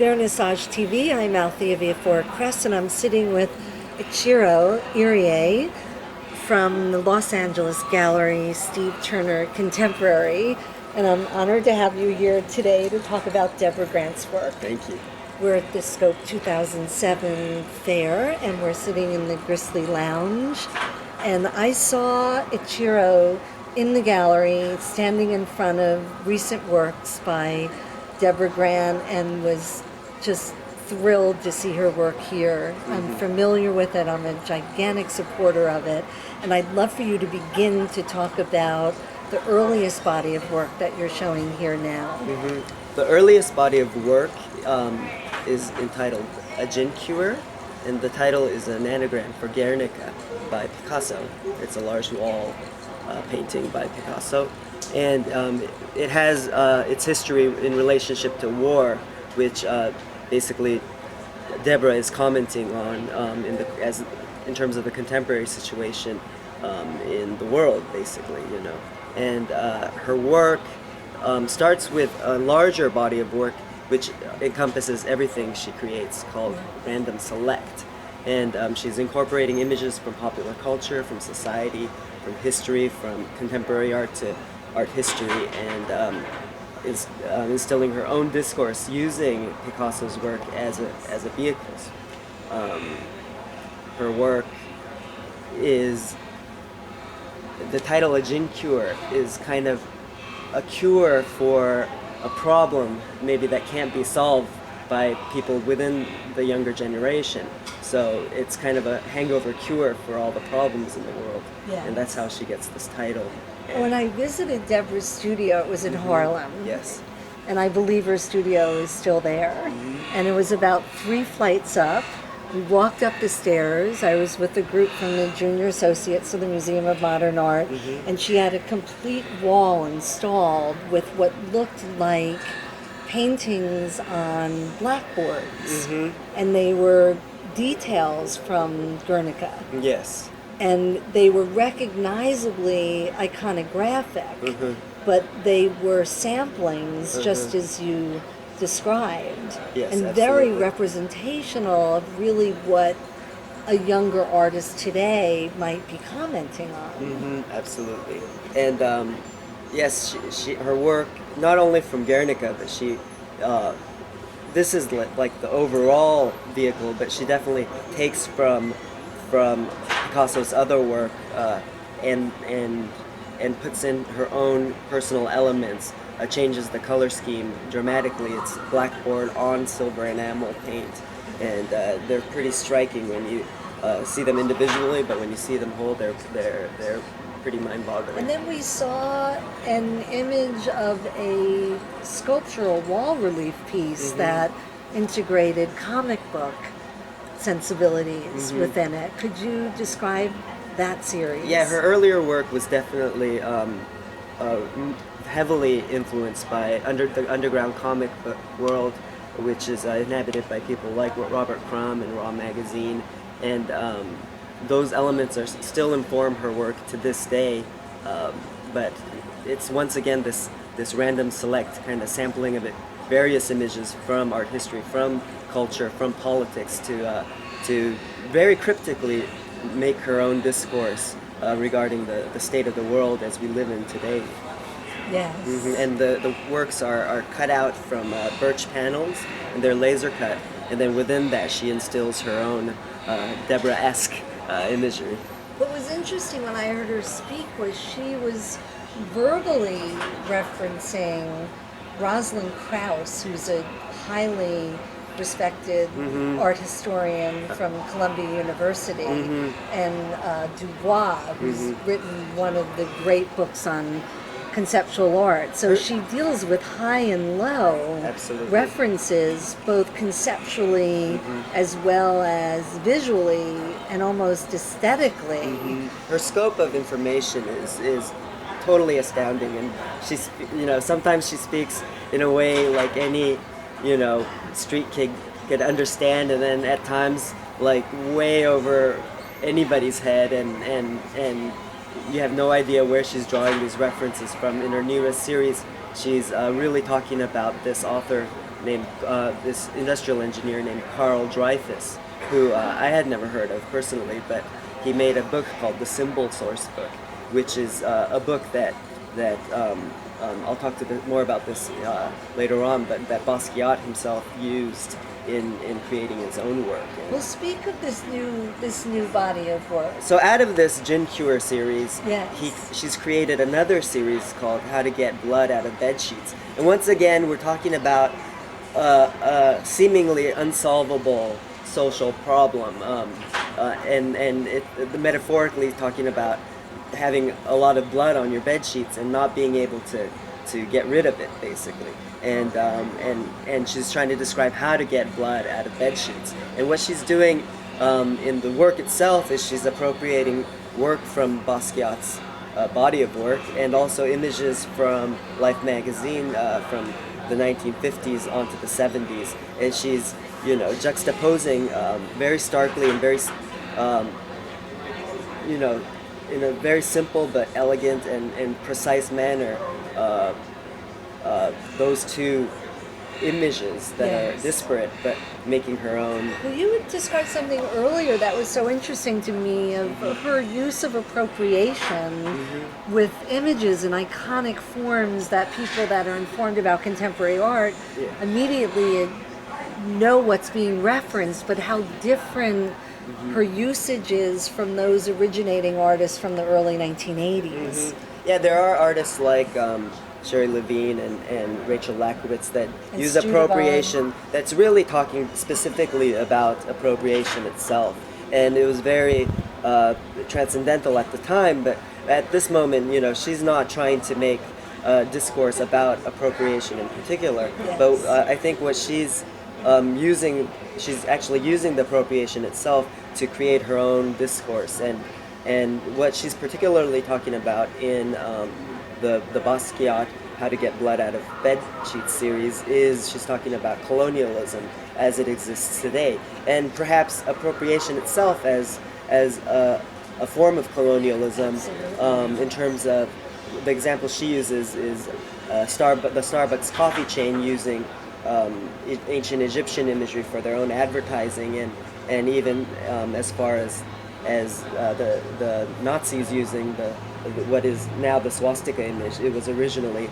Vernissage TV. I'm Althea Viafora Kress, and I'm sitting with Ichiro, Irie, from the Los Angeles gallery, Steve Turner Contemporary. And I'm honored to have you here today to talk about Deborah Grant's work. Thank you. We're at the Scope 2007 fair, and we're sitting in the Grizzly Lounge. And I saw Ichiro in the gallery, standing in front of recent works by Deborah Grant, and was just thrilled to see her work here. I'm familiar with it. I'm a gigantic supporter of it. And I'd love for you to begin to talk about the earliest body of work that you're showing here now. The earliest body of work is entitled A Jincure, and the title is an anagram for Guernica by Picasso. It's a large wall painting by Picasso, and it has its history in relationship to war, which basically Deborah is commenting on in terms of the contemporary situation in the world, basically, you know. And her work starts with a larger body of work which encompasses everything she creates, called Random Select. And she's incorporating images from popular culture, from society, from history, from contemporary art to art history, and is instilling her own discourse using Picasso's work as a vehicle. Her work is, the title A Jincure is kind of a cure for a problem maybe that can't be solved by people within the younger generation. So it's kind of a hangover cure for all the problems in the world. Yes. And that's how she gets this title. When I visited Deborah's studio, it was in Harlem. Yes. And I believe her studio is still there. And it was about 3 flights up. We walked up the stairs. I was with a group from the Junior Associates of the Museum of Modern Art, and she had a complete wall installed with what looked like paintings on blackboards. And they were details from Guernica. Yes. And they were recognizably iconographic, but they were samplings, just as you described, Yes, and absolutely. very representational of really what a younger artist today might be commenting on. Absolutely. And yes, her work, not only from Guernica, but this is like the overall vehicle, but she definitely takes from Picasso's other work and puts in her own personal elements, changes the color scheme dramatically. It's blackboard on silver enamel paint, and they're pretty striking when you see them individually, but when you see them whole, they're pretty mind-boggling. And then we saw an image of a sculptural wall relief piece that integrated comic book sensibilities within it. Could you describe that series? Yeah, her earlier work was definitely heavily influenced by the underground comic book world, which is inhabited by people like Robert Crumb and Raw Magazine, and those elements still inform her work to this day, but it's once again this random select kind of sampling of various images from art history, from culture, from politics, to very cryptically make her own discourse regarding the state of the world as we live in today. Yes. And the works are cut out from birch panels, and they're laser cut, and then within that she instills her own Deborah-esque imagery. What was interesting when I heard her speak was she was verbally referencing Rosalind Krauss, who's a highly respected art historian from Columbia University, and Dubois, who's written one of the great books on conceptual art. So she deals with high and low references, both conceptually as well as visually and almost aesthetically. Her scope of information is totally astounding, and sometimes she speaks in a way like any street kid could understand, and then at times like way over anybody's head, and you have no idea where she's drawing these references from. In her newest series, she's really talking about this author named this industrial engineer named Carl Dreyfus, who I had never heard of personally, but he made a book called the Symbol Source Book, which is a book that I'll talk a bit more about this later on, but that Basquiat himself used in creating his own work. Well, speak of this new body of work. So out of this Jin Cure series, Yes. she's created another series called How to Get Blood Out of Bed Sheets. And once again, we're talking about a seemingly unsolvable social problem, and metaphorically talking about having a lot of blood on your bed sheets and not being able to get rid of it, basically. And she's trying to describe how to get blood out of bed sheets. And what she's doing in the work itself is she's appropriating work from Basquiat's body of work, and also images from Life magazine from the 1950s onto the 70s. And she's, juxtaposing very starkly and very, in a very simple but elegant and precise manner, those two images that Yes. are disparate but making her own. Well, you had described something earlier that was so interesting to me of her use of appropriation with images and iconic forms that people that are informed about contemporary art immediately know what's being referenced, but how different her usage is from those originating artists from the early 1980s. Yeah, there are artists like Sherry Levine and Rachel Lakowitz that And use Stu appropriation that's really talking specifically about appropriation itself. And it was very transcendental at the time, but at this moment, she's not trying to make discourse about appropriation in particular. Yes. But I think what she's she's actually using the appropriation itself to create her own discourse. And what she's particularly talking about in the Basquiat How to Get Blood Out of Bed Sheets series is she's talking about colonialism as it exists today, and perhaps appropriation itself as a form of colonialism, in terms of the example she uses is the Starbucks coffee chain using ancient Egyptian imagery for their own advertising, and even as far as the Nazis using what is now the swastika image. It was originally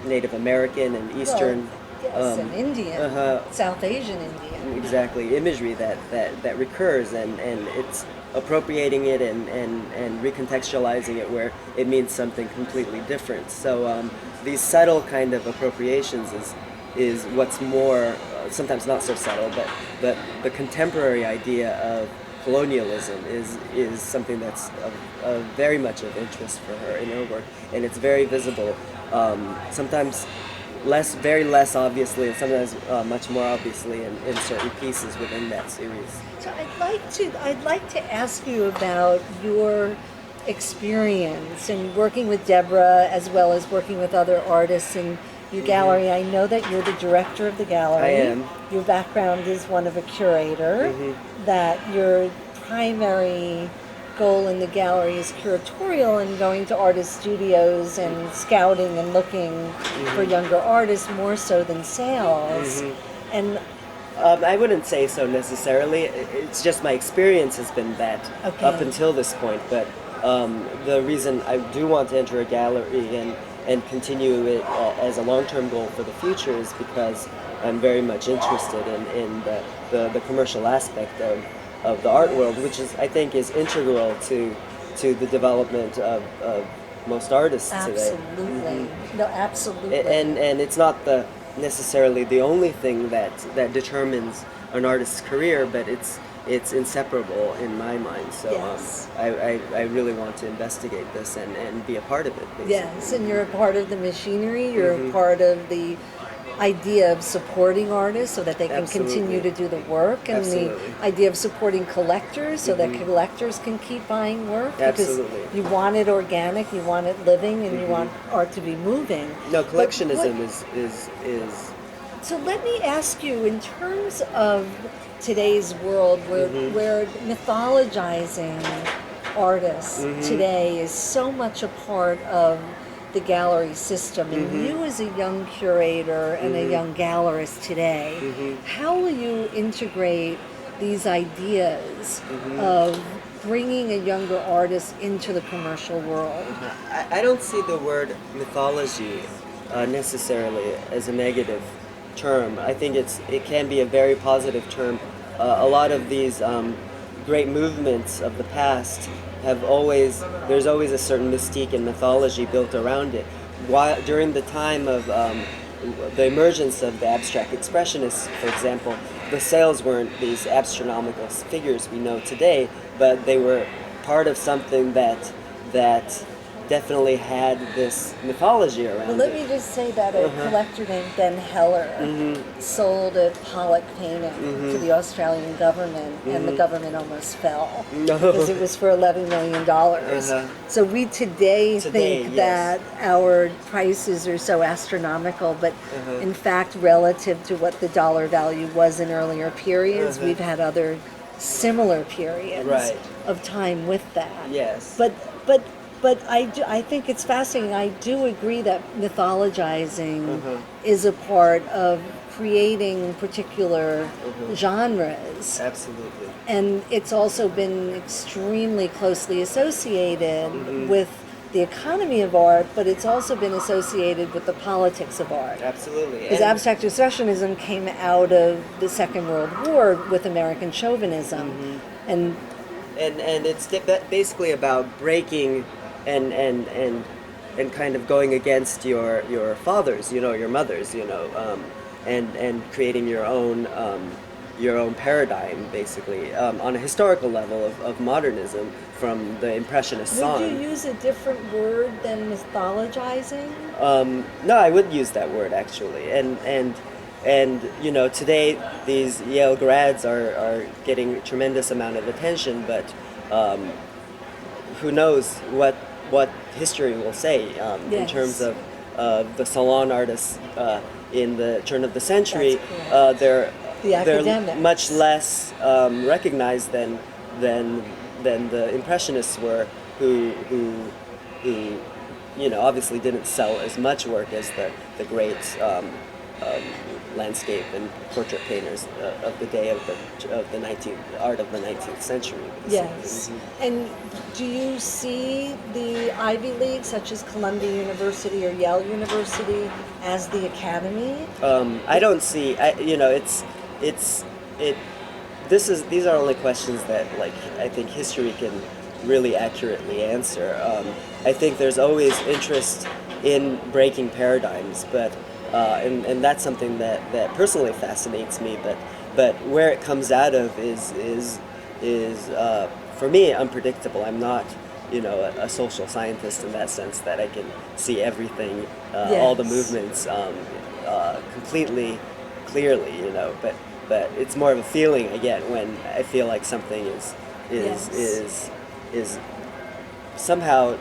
Native American and Eastern, and Indian, South Asian Indian. Exactly, imagery that recurs, and it's appropriating it and recontextualizing it where it means something completely different. So these subtle kind of appropriations is what's more, sometimes not so subtle, but the contemporary idea of colonialism is something that's very much of interest for her in her work, and it's very visible. Sometimes very less obviously, and sometimes much more obviously in certain pieces within that series. So I'd like to ask you about your experience in working with Deborah as well as working with other artists in your gallery. I know that you're the director of the gallery. I am. Your background is one of a curator. That your primary goal in the gallery is curatorial and going to artist studios and scouting and looking for younger artists more so than sales. And I wouldn't say so necessarily. It's just my experience has been that up until this point. But the reason I do want to enter a gallery and continue it as a long-term goal for the future is because I'm very much interested in the commercial aspect of the art world, which I think is integral to the development of most artists today. Absolutely. No, absolutely. And it's not necessarily the only thing that determines an artist's career, but it's inseparable in my mind. So Yes. I really want to investigate this and be a part of it, basically. Yes, and you're a part of the machinery, you're a part of the idea of supporting artists so that they can continue to do the work, and the idea of supporting collectors so that collectors can keep buying work. Absolutely. Because you want it organic, you want it living, and you want art to be moving. No, collectionism is So let me ask you, in terms of today's world where mythologizing artists today is so much a part of the gallery system, and you as a young curator and a young gallerist today, how will you integrate these ideas of bringing a younger artist into the commercial world? I don't see the word mythology necessarily as a negative term. I think it can be a very positive term. A lot of these great movements of the past there's always a certain mystique and mythology built around it. While during the time of the emergence of the abstract expressionists, for example, the sales weren't these astronomical figures we know today, but they were part of something that definitely had this mythology around Well, let me just say that a collector named Ben Heller sold a Pollock painting to the Australian government, and the government almost fell because it was for $11 million. So we today think that our prices are so astronomical, but in fact, relative to what the dollar value was in earlier periods, we've had other similar periods of time with that. Yes. But I think it's fascinating. I do agree that mythologizing is a part of creating particular genres. Absolutely. And it's also been extremely closely associated with the economy of art, but it's also been associated with the politics of art. Absolutely. Because abstract expressionism came out of the Second World War with American chauvinism. And it's basically about breaking and kind of going against your fathers, your mothers, and creating your own paradigm, basically, on a historical level of modernism from the Impressionist on. Would you use a different word than mythologizing? No, I would use that word actually, and today these Yale grads are getting a tremendous amount of attention, but who knows what history will say in terms of the salon artists in the turn of the century. They're much less recognized than the Impressionists were, who obviously didn't sell as much work as the great landscape and portrait painters of the day of the 19th art of the 19th century. Yes. And do you see the Ivy League, such as Columbia University or Yale University, as the academy? I don't see. These are only questions that I think history can really accurately answer. I think there's always interest in breaking paradigms, but. And that's something that personally fascinates me, but where it comes out of is for me unpredictable. I'm not a social scientist in that sense that I can see everything, all the movements completely clearly, but it's more of a feeling I get when I feel like something is somehow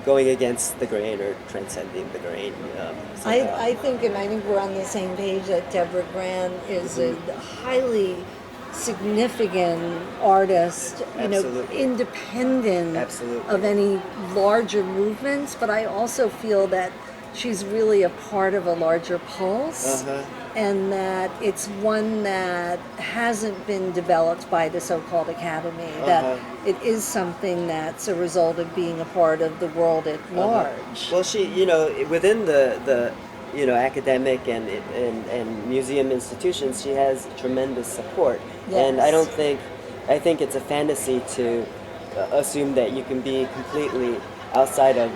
going against the grain or transcending the grain. I think we're on the same page, that Deborah Grant is a highly significant artist, independent of any larger movements, but I also feel that she's really a part of a larger pulse, and that it's one that hasn't been developed by the so-called academy, that it is something that's a result of being a part of the world at large. Well, she, within the academic and museum institutions, she has tremendous support. And I think it's a fantasy to assume that you can be completely outside of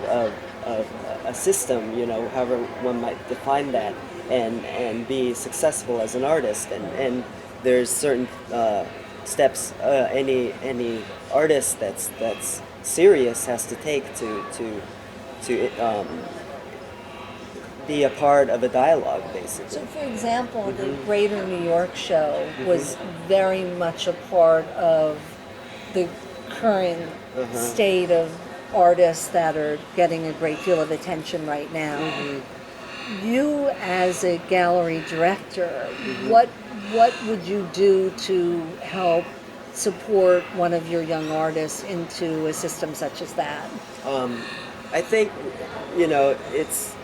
a system, however one might define that, and be successful as an artist. And there's certain steps any artist that's serious has to take to be a part of a dialogue, basically. So, for example, the Greater New York show was very much a part of the current state of artists that are getting a great deal of attention right now. You, as a gallery director, what would you do to help support one of your young artists into a system such as that? I think, you know, it's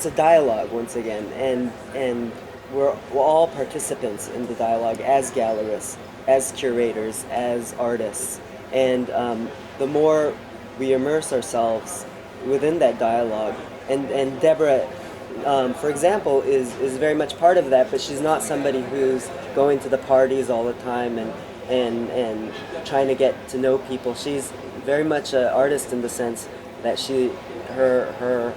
a dialogue once again, and we're all participants in the dialogue as gallerists, as curators, as artists, and the more we immerse ourselves within that dialogue, and Deborah, for example, is very much part of that, but she's not somebody who's going to the parties all the time and trying to get to know people. She's very much an artist in the sense that her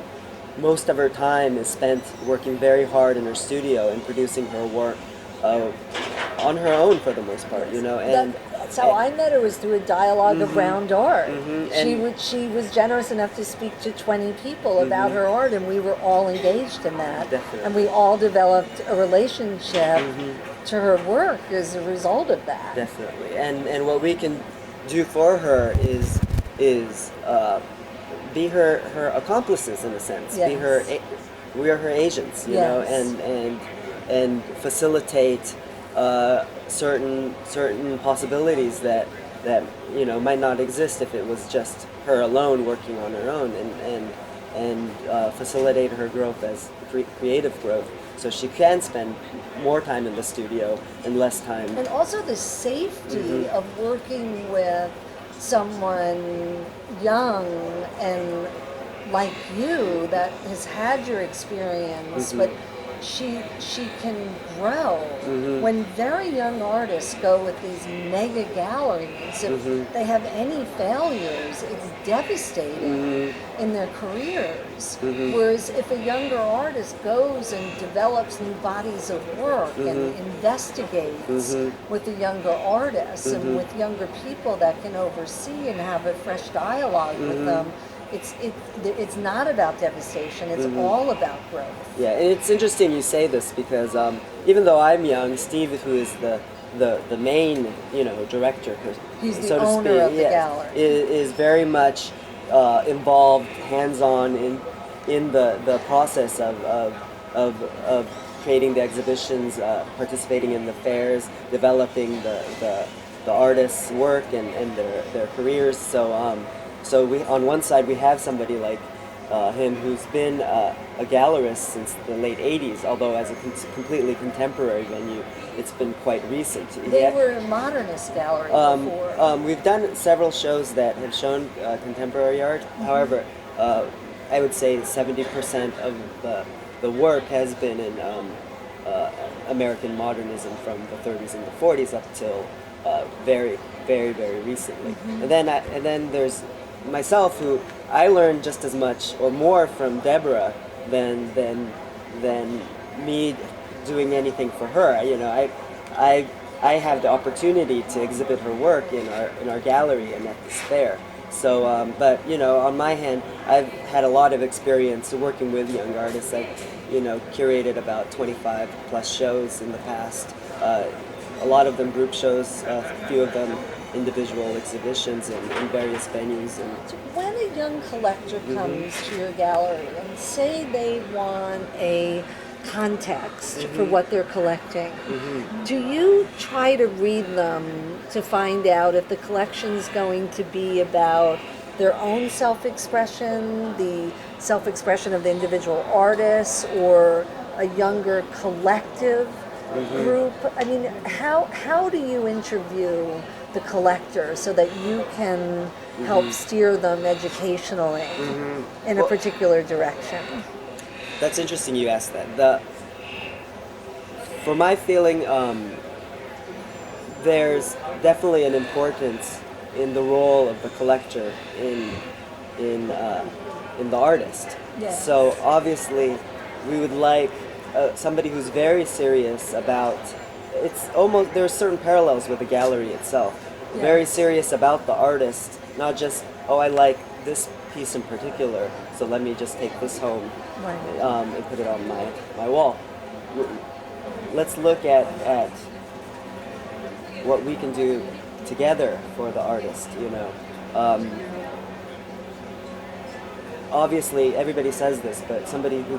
most of her time is spent working very hard in her studio and producing her work on her own for the most part, you know. And that's how I met her, was through a dialogue of round art. Mm-hmm. She was generous enough to speak to 20 people about her art, and we were all engaged in that. Definitely. And we all developed a relationship to her work as a result of that. Definitely. And what we can do for her is be her accomplices in a sense. Yes. We are her agents, you know, and facilitate certain possibilities that you know might not exist if it was just her alone working on her own, and facilitate her growth as creative growth, so she can spend more time in the studio and less time. And also the safety of working with someone young and like you that has had your experience, but she can grow. When very young artists go with these mega galleries, if they have any failures, it's devastating in their careers. Whereas if a younger artist goes and develops new bodies of work and investigates with the younger artists and with younger people that can oversee and have a fresh dialogue with them, it's not about devastation, it's all about growth. Yeah, and it's interesting you say this because even though I'm young, Steve, who is the main, you know, director, He's the so to owner speak, of the gallery. is very much involved, hands-on in the process of creating the exhibitions, participating in the fairs, developing the artists' work and their careers. So we, on one side, we have somebody like him who's been a gallerist since the late 80s, although as a completely contemporary venue, it's been quite recent. They were a modernist gallery before. We've done several shows that have shown contemporary art. However, I would say 70% of the work has been in American modernism from the 30s and the 40s up till very, very, very recently. And then there's myself, who I learned just as much or more from Deborah than me doing anything for her. You know, I have the opportunity to exhibit her work in our gallery and at this fair. So, but you know, on my hand, I've had a lot of experience working with young artists. I've, you know, curated about 25 plus shows in the past. A lot of them group shows, a few of them individual exhibitions in various venues. And so when a young collector comes to your gallery and say they want a context for what they're collecting, do you try to read them to find out if the collection's going to be about their own self-expression, the self-expression of the individual artists, or a younger collective group? I mean, how do you interview the collector so that you can help steer them educationally in a particular direction? That's interesting you asked that. For my feeling, there's definitely an importance in the role of the collector in the artist. Yes. So obviously, we would like somebody who's very serious about. It's almost, there are certain parallels with the gallery itself. Yes. Very serious about the artist, not just, oh, I like this piece in particular, so let me just take this home and put it on my wall. Let's look at what we can do together for the artist, you know. Obviously, everybody says this, but somebody who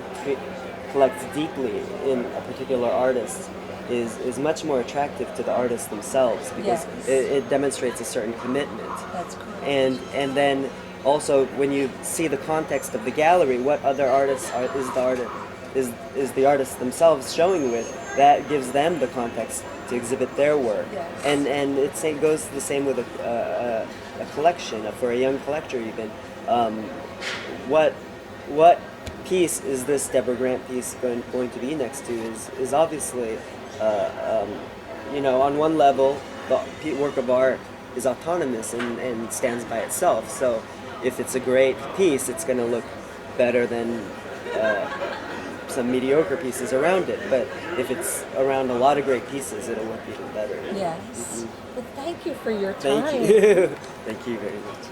collects deeply in a particular artist is much more attractive to the artists themselves because Yes. it demonstrates a certain commitment. That's correct. And then also when you see the context of the gallery, what other artists is the artists themselves showing with, that gives them the context to exhibit their work. Yes. And it goes the same with a collection, for a young collector even. What piece is this Deborah Grant piece going to be next to is obviously, on one level, the work of art is autonomous and stands by itself. So if it's a great piece, it's going to look better than some mediocre pieces around it. But if it's around a lot of great pieces, it'll look even better. Yes. Well, thank you for your time. Thank you. Thank you very much.